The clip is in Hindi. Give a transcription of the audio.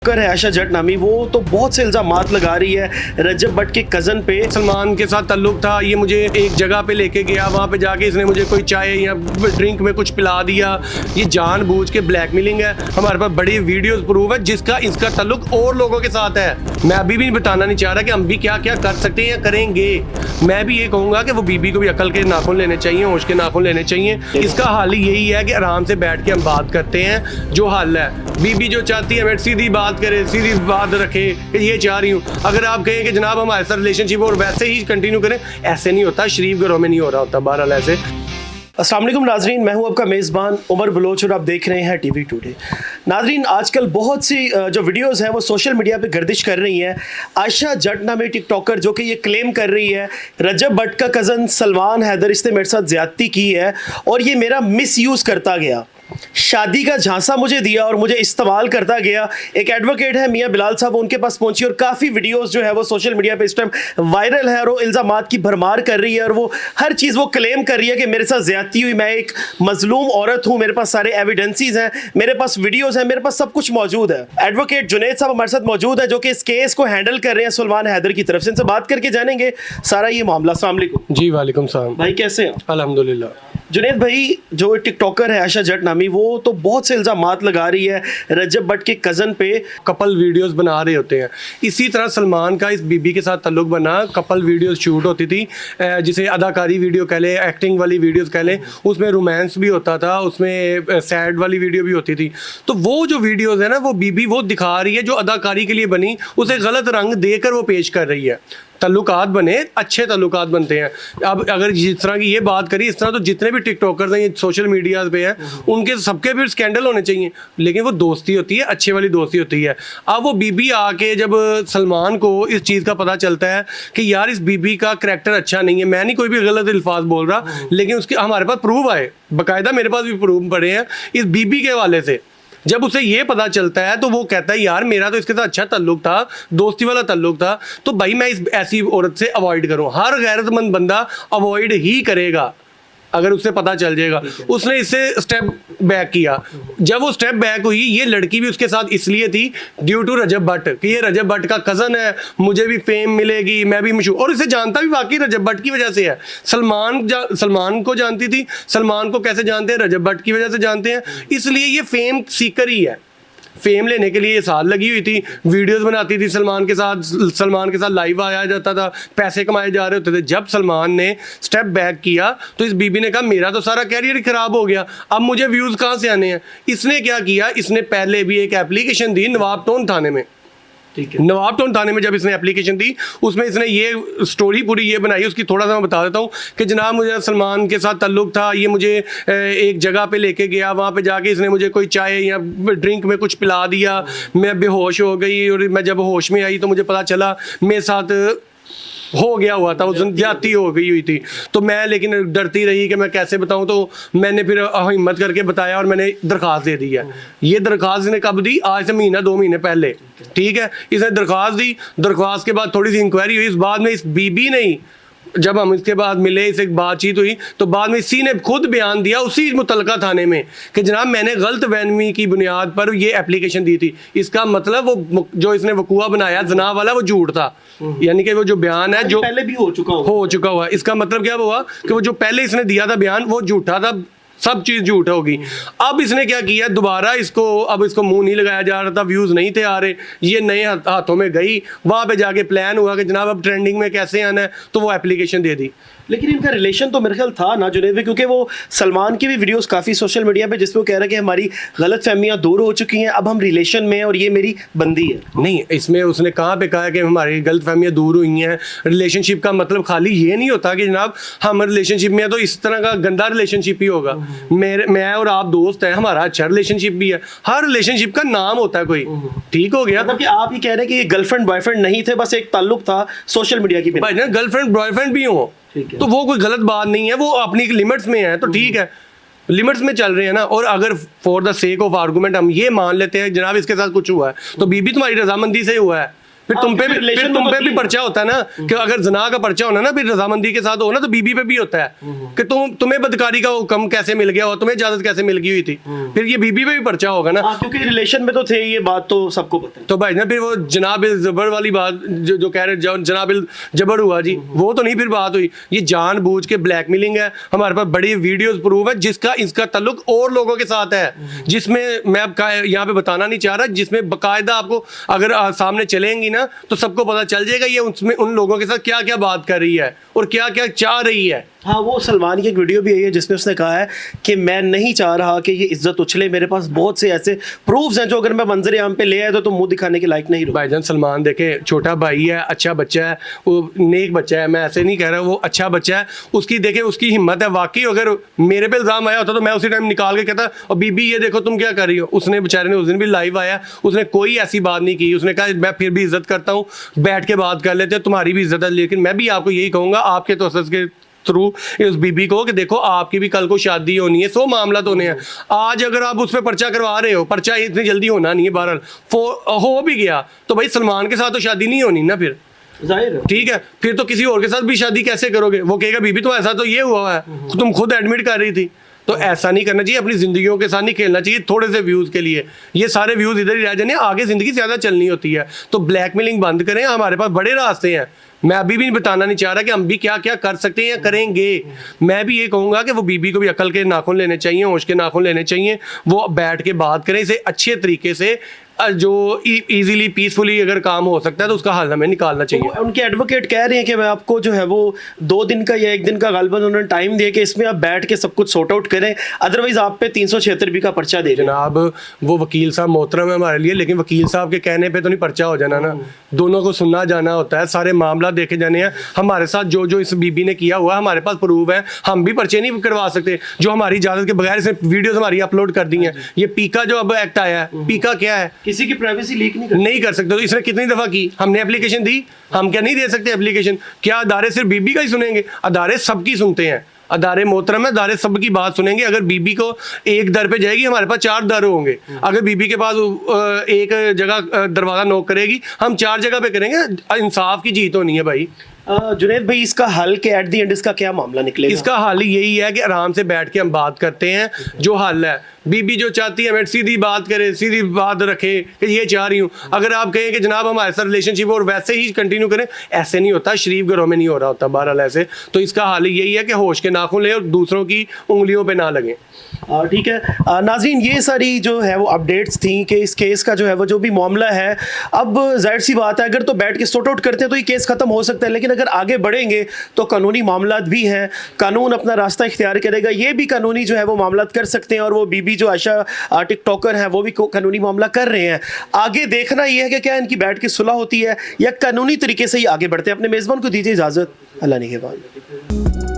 कर है आयशा जट नामी, वो तो बहुत से इल्जामात लगा रही है रजब भट्ट के कज़न पे। सलमान के साथ ताल्लुक था, ये मुझे एक जगह पे लेके गया, वहाँ पे जाके इसने मुझे कोई चाय या ड्रिंक में कुछ पिला दिया। ये जानबूझ के ब्लैकमेलिंग है। हमारे पास बड़ी वीडियोस प्रूफ है जिसका इसका ताल्लुक और लोगों के साथ है। मैं अभी भी बताना नहीं चाह रहा कि हम भी क्या क्या कर सकते हैं या करेंगे। मैं भी ये कहूँगा कि वो बीबी को भी अकल के नाखून लेने चाहिए, होश के नाखून लेने चाहिए। इसका हल यही है कि आराम से बैठ के हम बात करते हैं। जो हल है, बीबी जो चाहती है मैं सीधी बात करे, सीधी बात रखे कि ये चाह रही हूँ। अगर आप कहें कि जनाब हमारे साथ रिलेशनशिप और वैसे ही कंटिन्यू करें, ऐसे नहीं होता। शरीफ घरों में नहीं हो रहा होता। बहरहाल ऐसे। अस्सलाम वालेकुम नाजरीन, मैं हूं आपका मेज़बान उमर बलोच और आप देख रहे हैं टीवी टुडे। नाजरीन, आजकल बहुत सी जो वीडियोस हैं वो सोशल मीडिया पे गर्दिश कर रही हैं। आयशा जट नामी टिकटॉकर जो कि ये क्लेम कर रही है रजब भट्ट का कज़न सलमान हैदर इसने मेरे साथ ज़्यादती की है और ये मेरा मिसयूज़ करता गया, शादी का झांसा मुझे दिया और मुझे इस्तेमाल करता गया। एक एडवोकेट है मियां बिलाल साहब, उनके पास पहुंची और काफ़ी वीडियोस जो है वो सोशल मीडिया पे इस टाइम वायरल है और वो इल्ज़ामात की भरमार कर रही है और वो हर चीज़ वो क्लेम कर रही है कि मेरे साथ ज़्यादती हुई, मैं एक मजलूम औरत हूँ, मेरे पास सारे एविडेंसीज हैं, मेरे पास वीडियोज़ हैं, मेरे पास सब कुछ मौजूद है। एडवोकेट जुनैद साहब हमारे साथ मौजूद है जो कि इस केस को हैंडल कर रहे हैं सलमान हैदर की तरफ से। इनसे बात करके जानेंगे सारा ये मामला। अस्सलाम वालेकुम जी वालेकुम सलाम भाई, कैसे हैं? अल्हम्दुलिल्लाह। जुनैद भाई, जो टिकटॉकर है आयशा जट नामी, वो तो बहुत से इल्जामात लगा रही है रजब भट्ट के कज़न पे। कपल वीडियोस बना रहे होते हैं। इसी तरह सलमान का इस बीबी के साथ ताल्लुक बना, कपल वीडियोस शूट होती थी, जिसे अदाकारी वीडियो कह लें, एक्टिंग वाली वीडियोस कह लें। उसमें रोमांस भी होता था, उसमें सैड वाली वीडियो भी होती थी। तो वो जो वीडियोस है ना, वो बीबी वो दिखा रही है जो अदाकारी के लिए बनी, उसे गलत रंग देकर वो पेश कर रही है। ताल्लुकात बने, अच्छे ताल्लुकात बनते हैं। अब अगर जिस तरह की ये बात करी, इस तरह तो जितने भी टिकटॉकर्स हैं ये सोशल मीडिया पे हैं, उनके सबके भी स्कैंडल होने चाहिए। लेकिन वो दोस्ती होती है, अच्छे वाली दोस्ती होती है। अब वो बीबी आके जब सलमान को इस चीज़ का पता चलता है कि यार इस बीबी का करैक्टर अच्छा नहीं है, मैं नहीं कोई भी गलत अल्फाज बोल रहा, लेकिन उसके हमारे पास प्रूफ आए, बाकायदा मेरे पास भी प्रूफ पड़े हैं इस बीबी के हवाले से। जब उसे ये पता चलता है तो वो कहता है यार मेरा तो इसके साथ अच्छा ताल्लुक था, दोस्ती वाला ताल्लुक था, तो भाई मैं इस ऐसी औरत से अवॉइड करूं। हर गैरतमंद बंदा अवॉइड ही करेगा अगर उससे पता चल जाएगा। उसने इससे स्टेप बैक किया। जब वो स्टेप बैक हुई, ये लड़की भी उसके साथ इसलिए थी ड्यू टू रजब भट्ट कि ये रजब भट्ट का कज़न है, मुझे भी फेम मिलेगी, मैं भी मशहूर। और इसे जानता भी वाकई रजब भट्ट की वजह से है। सलमान को जानती थी। सलमान को कैसे जानते हैं? रजब भट्ट की वजह से जानते हैं। इसलिए ये फेम सीकर ही है। फेम लेने के लिए ये साल लगी हुई थी, वीडियोस बनाती थी सलमान के साथ लाइव आया जाता था, पैसे कमाए जा रहे होते थे। जब सलमान ने स्टेप बैक किया तो इस बीबी ने कहा मेरा तो सारा कैरियर ही खराब हो गया, अब मुझे व्यूज़ कहाँ से आने हैं। इसने क्या किया, इसने पहले भी एक एप्लीकेशन दी नवाब टाउन थाने में। ठीक है। नवाब टाउन थाने में जब इसने एप्लीकेशन दी, उसमें इसने ये स्टोरी पूरी ये बनाई, उसकी थोड़ा सा मैं बता देता हूँ कि जनाब मुझे सलमान के साथ ताल्लुक था, ये मुझे एक जगह पे लेके गया, वहाँ पे जाके इसने मुझे कोई चाय या ड्रिंक में कुछ पिला दिया, मैं बेहोश हो गई और मैं जब होश में आई तो मुझे पता चला मेरे साथ हो गया हुआ था, उस दिन ज्यादती हो गई हुई थी। तो मैं लेकिन डरती रही कि मैं कैसे बताऊं, तो मैंने फिर हिम्मत करके बताया और मैंने दरख्वास्त दे दी है। ये दरख्वास्त इसने कब दी? आज से महीना 2 महीने पहले। ठीक है, इसने दरख्वास्त दी। दरख्वास्त के बाद थोड़ी सी इंक्वायरी हुई, इस बाद में इस बीबी नहीं, जब हम इसके बाद मिले, इसे बातचीत हुई, तो बाद में इसी ने खुद बयान दिया उसी मुतलका थाने में कि जनाब मैंने गलत फहमी की बुनियाद पर ये एप्लीकेशन दी थी। इसका मतलब वो जो इसने वकूआ बनाया जना वाला, वो झूठ था। यानी कि वो जो बयान है जो पहले भी हो चुका हुआ। इसका मतलब क्या हुआ कि वो जो पहले इसने दिया था बयान वो झूठा था, सब चीज़ झूठ होगी। अब इसने क्या किया, दोबारा अब इसको मुंह नहीं लगाया जा रहा था, व्यूज़ नहीं थे आ रहे, ये नए हाथों में गई, वहाँ पे जाके प्लान हुआ कि जनाब अब ट्रेंडिंग में कैसे आना है, तो वो एप्लीकेशन दे दी। लेकिन इनका रिलेशन तो मेरे ख्याल था ना जुनैद भाई, क्योंकि वो सलमान की भी वीडियोस काफ़ी सोशल मीडिया पे जिसमें वो कह रहा है कि हमारी गलत फहमियाँ दूर हो चुकी हैं, अब हम रिलेशन में हैं और ये मेरी बंदी है। नहीं, इसमें उसने कहाँ पे कहा कि हमारी गलत फहमियाँ दूर हुई हैं। रिलेशनशिप का मतलब खाली ये नहीं होता कि जनाब हम रिलेशनशिप में है तो इस तरह का गंदा रिलेशनशिप ही होगा। मैं और आप दोस्त हैं, हमारा अच्छा रिलेशनशिप भी है। हर रिलेशनशिप का नाम होता है कोई। ठीक हो गया, मतलब कि आप ये कह रहे हैं कि ये गर्लफ्रेंड बॉयफ्रेंड नहीं थे, बस एक ताल्लुक था सोशल मीडिया की। भाई ना गर्लफ्रेंड बॉयफ्रेंड भी हो तो वो कोई गलत बात नहीं है, वो अपनी लिमिट्स में है तो ठीक है, लिमिट्स में चल रहे हैं ना। और अगर for the sake of argument हम ये मान लेते हैं जनाब इसके साथ कुछ हुआ है, तो बीबी तुम्हारी रजामंदी से हुआ है, फिर तुम पे भी relation फिर में तुम पे तो भी थी। पर्चा होता है ना कि अगर जना का पर्चा होना ना, फिर रजामंदी के साथ हो ना, तो बीबी पे भी होता है कि तुम्हें बदकारी का हुक्म कैसे मिल गया, और तुम्हें इजाजत कैसे मिल गई हुई थी, फिर ये बीबी पे भी पर्चा होगा ना। हाँ, क्योंकि रिलेशन में तो थे, ये बात तो सबको पता है। तो भाई ना फिर वो जनाब जबर वाली बात जो कह रहे जनाब जबर हुआ जी, वो तो नहीं फिर बात हुई। ये जानबूझ के ब्लैकमेलिंग है। हमारे पास बड़ी वीडियोस प्रूफ है जिसका इसका ताल्लुक और लोगों के साथ है, जिसमें मैं अब यहाँ पे बताना नहीं चाह रहा, जिसमें बकायदा आपको अगर सामने चलेंगी ना तो सबको पता चल जाएगा ये उसमें उन लोगों के साथ क्या क्या बात कर रही है और क्या क्या चाह रही है। हाँ, वो सलमान की एक वीडियो भी आई है जिसमें उसने कहा है कि मैं नहीं चाह रहा कि ये इज्जत उछले, मेरे पास बहुत से ऐसे प्रूफ्स हैं जो अगर मैं मंजर आम पे ले आया तो मुंह दिखाने के लायक नहीं रहूँ। भाईजान सलमान देखे, छोटा भाई है, अच्छा बच्चा है, वो नेक बच्चा है, मैं ऐसे नहीं कह रहा, वो अच्छा बच्चा है। उसकी देखे उसकी हिम्मत है वाकई। अगर मेरे पे इल्जाम आया होता तो मैं उसी टाइम निकाल के कहता और बीबी ये देखो तुम क्या कर रही हो। उसने बेचारे ने उस दिन भी लाइव आया, उसने कोई ऐसी बात नहीं की, उसने कहा मैं फिर भी इज्जत करता हूँ, बैठ के बात कर लेते हैं, तुम्हारी भी इज्जत है। लेकिन मैं भी आपको यही कहूँगा आपके तवज्जुह के थ्रू उस बीबी को कि देखो आपकी भी कल को शादी होनी है, 100 मामला होने हैं। आज अगर आप उस पर पर्चा करवा रहे हो, पर्चा इतनी जल्दी होना नहीं है, बहरहाल हो भी गया तो भाई सलमान के साथ तो शादी नहीं होनी ना फिर, जाहिर है। ठीक है। फिर तो किसी और के साथ भी शादी कैसे करोगे? वो कहेगा बीबी तो ऐसा तो ये हुआ है, तुम खुद एडमिट कर रही थी। तो ऐसा नहीं करना चाहिए, अपनी जिंदगियों के साथ नहीं खेलना चाहिए थोड़े से व्यूज के लिए। ये सारे व्यूज इधर ही रह जाने, आगे जिंदगी ज्यादा चलनी होती है। तो ब्लैकमेलिंग बंद करें, हमारे पास बड़े रास्ते हैं। मैं अभी भी बताना नहीं चाह रहा कि हम भी क्या क्या कर सकते हैं या करेंगे। मैं भी ये कहूंगा कि वो बीबी को भी अकल के नाखून लेने चाहिए, होश के नाखून लेने चाहिए। वो बैठ के बात करें इसे अच्छे तरीके से, जो इजीली पीसफुली अगर काम हो सकता है तो उसका हल हमें निकालना चाहिए। तो उनके एडवोकेट कह रहे हैं कि मैं आपको जो है वो 2 दिन का या 1 दिन का गालबन उन्होंने टाइम दिया कि इसमें आप बैठ के सब कुछ सॉर्ट आउट करें, अदरवाइज आप पे 376 का पर्चा दे देना। जनाब वो वकील साहब मोहतरम है हमारे लिए, लेकिन वकील साहब के कहने पे तो नहीं पर्चा हो जाना ना। दोनों को सुनना जाना होता है, सारे मामला देखे जाने हैं। हमारे साथ जो जो इस बीबी ने किया हुआ है हमारे पास प्रूफ है, हम भी पर्चे नहीं करवा सकते जो हमारी इजाजत के बगैर इसने वीडियोस हमारी अपलोड कर दी हैं। ये पीका जो अब एक्ट आया है, पीका क्या है? किसी की प्राइवेसी लीक नहीं कर सकते। तो इसने कितनी दफा की, हमने एप्लीकेशन दी, हम क्या नहीं दे सकते एप्लीकेशन? क्या अदारे सिर्फ बीबी का ही सुनेंगे? अदारे सबकी सुनते हैं, अदारे मोहतरम है, अदारे सबकी बात सुनेंगे। अगर बीबी को एक दर पे जाएगी, हमारे पास 4 दर होंगे। अगर बीबी के पास एक जगह दरवाजा नॉक करेगी, हम 4 जगह पे करेंगे। इंसाफ की जीत होनी है भाई। जुनैद भाई, इसका हल के एट द एंड इसका क्या मामला निकलेगा? इसका हल यही है कि आराम से बैठ के हम बात करते हैं। जो हल है, बीबी जो चाहती है मैं सीधी बात करे, सीधी बात रखे कि ये चाह रही हूँ। अगर आप कहें कि जनाब हमारे साथ रिलेशनशिप और वैसे ही कंटिन्यू करें, ऐसे नहीं होता, शरीफ घरों में नहीं हो रहा होता बहरहाल ऐसे। तो इसका हल यही है कि होश के नाखून ले और दूसरों की उंगलियों पे ना लगे। ठीक है नाज़रीन, ये सारी जो है वो अपडेट्स थी कि इस केस का जो है वो जो भी मामला है, अब जाहिर सी बात है अगर तो बैठ के सॉर्ट आउट करते हैं तो ये केस खत्म हो सकता है। लेकिन अगर आगे बढ़ेंगे तो कानूनी मामलात भी हैं, कानून अपना रास्ता इख्तियार करेगा। ये भी कानूनी जो है वो मामलात कर सकते हैं, और वो बीबी जो आशा टिकटॉकर हैं वो भी कानूनी मामला कर रहे हैं। आगे देखना ये है कि क्या इनकी बैठ के सुलह होती है या कानूनी तरीके से ही आगे बढ़ते हैं। अपने मेज़बान को दीजिए इजाज़त। अल्लाह निगहबान।